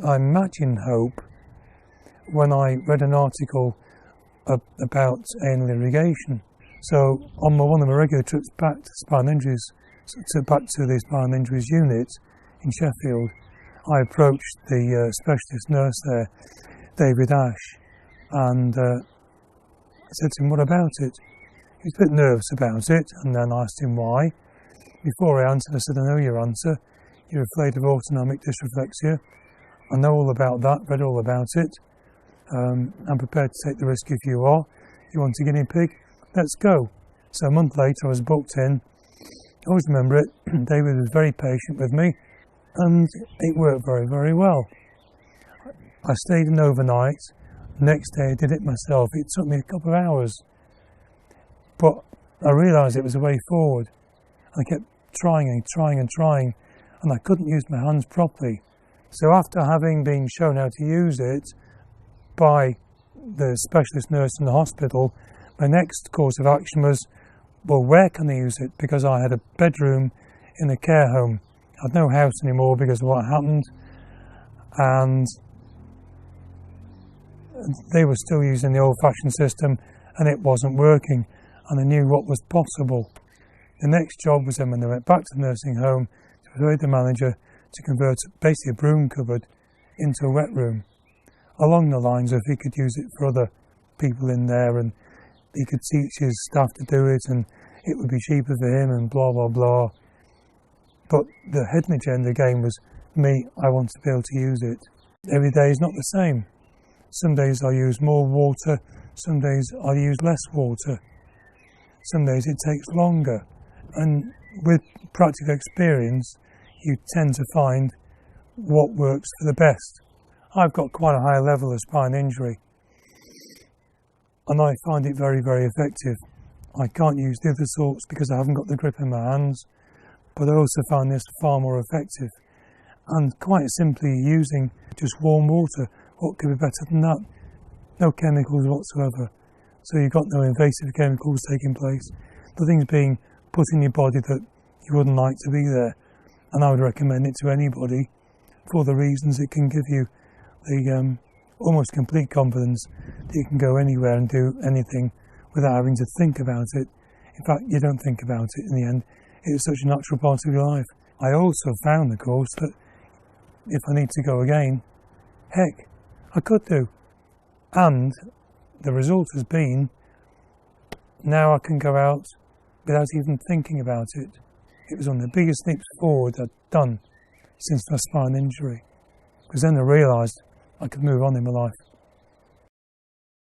I imagine hope when I read an article about anal irrigation. So on one of my regular trips back to spinal injuries, back to the spinal injuries unit in Sheffield, I approached the specialist nurse there, David Ash, and I said to him, "What about it?" He was a bit nervous about it, and then I asked him why. Before I answered, I said, "I know your answer. You're afraid of autonomic dysreflexia. I know all about that, read all about it. I'm prepared to take the risk if you are. You want a guinea pig? Let's go." So a month later I was booked in. I always remember it. David was very patient with me, and it worked very, very well. I stayed in overnight. Next day I did it myself. It took me a couple of hours, but I realised it was a way forward. I kept trying and I couldn't use my hands properly. So after having been shown how to use it by the specialist nurse in the hospital, my next course of action was, well, where can I use it? Because I had a bedroom in a care home. I had no house anymore because of what happened, and they were still using the old-fashioned system and it wasn't working, and I knew what was possible. The next job was then when they went back to the nursing home to persuade the manager to convert basically a broom cupboard into a wet room, along the lines of he could use it for other people in there and he could teach his staff to do it and it would be cheaper for him and blah blah blah. But the hidden agenda game was me, I want to be able to use it. Every day is not the same. Some days I'll use more water, some days I'll use less water. Some days it takes longer. And with practical experience, you tend to find what works for the best. I've got quite a high level of spine injury, and I find it very, very effective. I can't use the other sorts because I haven't got the grip in my hands, but I also find this far more effective. And quite simply using just warm water, what could be better than that? No chemicals whatsoever. So you've got no invasive chemicals taking place. Nothing's being put in your body that you wouldn't like to be there. And I would recommend it to anybody for the reasons it can give you the almost complete confidence that you can go anywhere and do anything without having to think about it. In fact, you don't think about it in the end. It is such a natural part of your life. I also found, of course, that if I need to go again, heck, I could do. And the result has been, now I can go out without even thinking about it. It was one of the biggest leaps forward I'd done since my spine injury. Because then I realised I could move on in my life.